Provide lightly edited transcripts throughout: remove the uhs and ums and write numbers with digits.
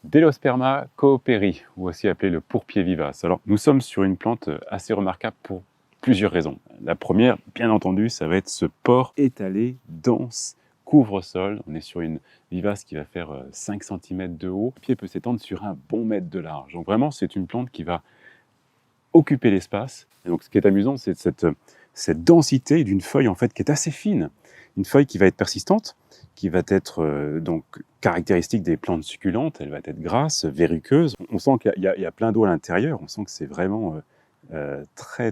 Délosperma cooperi, ou aussi appelé le pourpier vivace. Alors, nous sommes sur une plante assez remarquable pour plusieurs raisons. La première, bien entendu, ça va être ce port étalé, dense, couvre-sol. On est sur une vivace qui va faire 5 cm de haut. Le pied peut s'étendre sur un bon mètre de large. Donc vraiment, c'est une plante qui va occuper l'espace. Et donc, ce qui est amusant, c'est cette densité d'une feuille en fait qui est assez fine. Une feuille qui va être persistante, qui va être donc caractéristique des plantes succulentes. Elle va être grasse, verruqueuse. On sent qu'il y a plein d'eau à l'intérieur. On sent que c'est vraiment très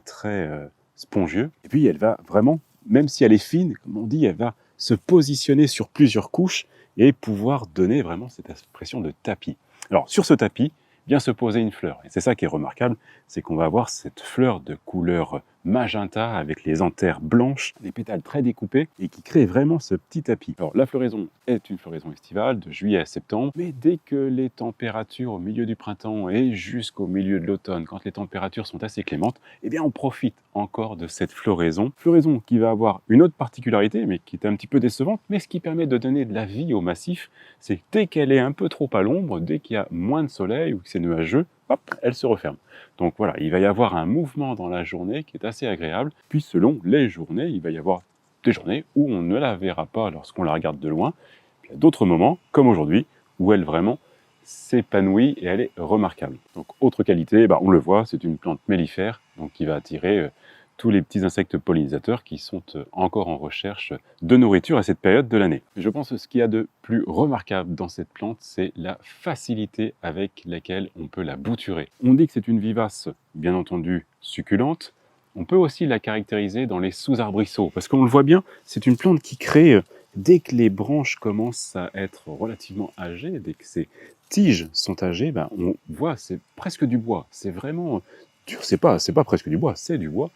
spongieux. Et puis, elle va vraiment, même si elle est fine, comme on dit, elle va se positionner sur plusieurs couches et pouvoir donner vraiment cette impression de tapis. Alors, sur ce tapis, vient se poser une fleur. Et c'est ça qui est remarquable, c'est qu'on va avoir cette fleur de couleur magenta avec les anthères blanches, les pétales très découpés et qui crée vraiment ce petit tapis. Alors la floraison est une floraison estivale de juillet à septembre, mais dès que les températures au milieu du printemps et jusqu'au milieu de l'automne, quand les températures sont assez clémentes, eh bien on profite encore de cette floraison. Floraison qui va avoir une autre particularité, mais qui est un petit peu décevante, mais ce qui permet de donner de la vie au massif, c'est que dès qu'elle est un peu trop à l'ombre, dès qu'il y a moins de soleil ou que c'est nuageux, hop, elle se referme. Donc voilà, il va y avoir un mouvement dans la journée qui est assez agréable. Puis selon les journées, il va y avoir des journées où on ne la verra pas lorsqu'on la regarde de loin. Puis il y a d'autres moments, comme aujourd'hui, où elle vraiment s'épanouit et elle est remarquable. Donc autre qualité, on le voit, c'est une plante mellifère, donc qui va attirer tous les petits insectes pollinisateurs qui sont encore en recherche de nourriture à cette période de l'année. Je pense que ce qu'il y a de plus remarquable dans cette plante, c'est la facilité avec laquelle on peut la bouturer. On dit que c'est une vivace, bien entendu, succulente. On peut aussi la caractériser dans les sous-arbrisseaux, parce qu'on le voit bien, c'est une plante qui crée, dès que les branches commencent à être relativement âgées, dès que ces tiges sont âgées, on voit, c'est presque du bois. C'est vraiment dur, c'est pas presque du bois, c'est du bois.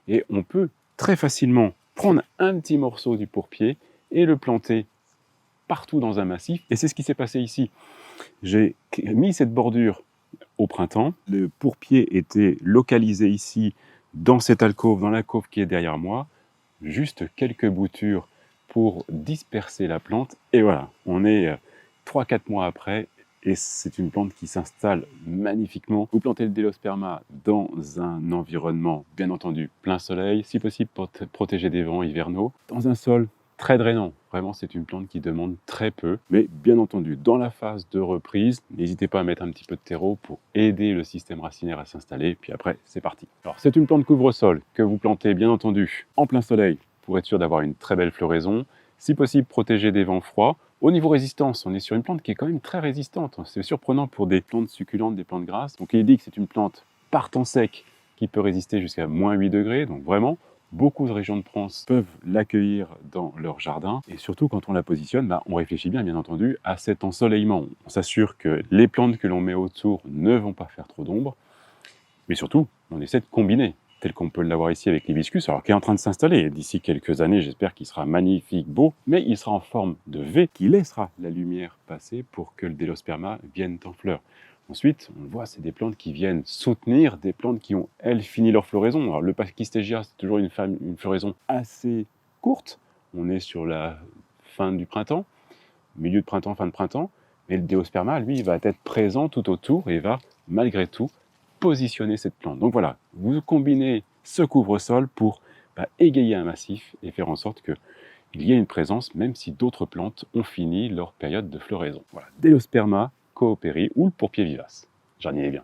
Et on peut très facilement prendre un petit morceau du pourpier et le planter partout dans un massif. Et c'est ce qui s'est passé ici. J'ai mis cette bordure au printemps. Le pourpier était localisé ici, dans cette alcôve, dans l'alcôve qui est derrière moi. Juste quelques boutures pour disperser la plante. Et voilà, on est 3-4 mois après. Et c'est une plante qui s'installe magnifiquement. Vous plantez le Délosperma dans un environnement, bien entendu, plein soleil, si possible protégé des vents hivernaux, dans un sol très drainant. Vraiment, c'est une plante qui demande très peu. Mais bien entendu, dans la phase de reprise, n'hésitez pas à mettre un petit peu de terreau pour aider le système racinaire à s'installer. Puis après, c'est parti. Alors, c'est une plante couvre-sol que vous plantez, bien entendu, en plein soleil pour être sûr d'avoir une très belle floraison. Si possible, protégé des vents froids. Au niveau résistance, on est sur une plante qui est quand même très résistante. C'est surprenant pour des plantes succulentes, des plantes grasses. Donc il dit que c'est une plante par temps sec qui peut résister jusqu'à moins 8 degrés. Donc vraiment, beaucoup de régions de France peuvent l'accueillir dans leur jardin. Et surtout, quand on la positionne, on réfléchit bien entendu à cet ensoleillement. On s'assure que les plantes que l'on met autour ne vont pas faire trop d'ombre. Mais surtout, on essaie de combiner, tel qu'on peut l'avoir ici avec l'hibiscus, alors qui est en train de s'installer. D'ici quelques années, j'espère qu'il sera magnifique, beau, mais il sera en forme de V qui laissera la lumière passer pour que le Délosperma vienne en fleur. Ensuite, on le voit, c'est des plantes qui viennent soutenir des plantes qui ont, elles, fini leur floraison. Alors, le Pachystegia, c'est toujours une floraison assez courte. On est sur la fin du printemps, milieu de printemps, fin de printemps. Mais le Délosperma, lui, il va être présent tout autour et va, malgré tout, positionner cette plante. Donc voilà, vous combinez ce couvre-sol pour égayer un massif et faire en sorte qu'il y ait une présence, même si d'autres plantes ont fini leur période de floraison. Voilà, Délosperma cooperi ou le pourpier vivace. Jardinez bien.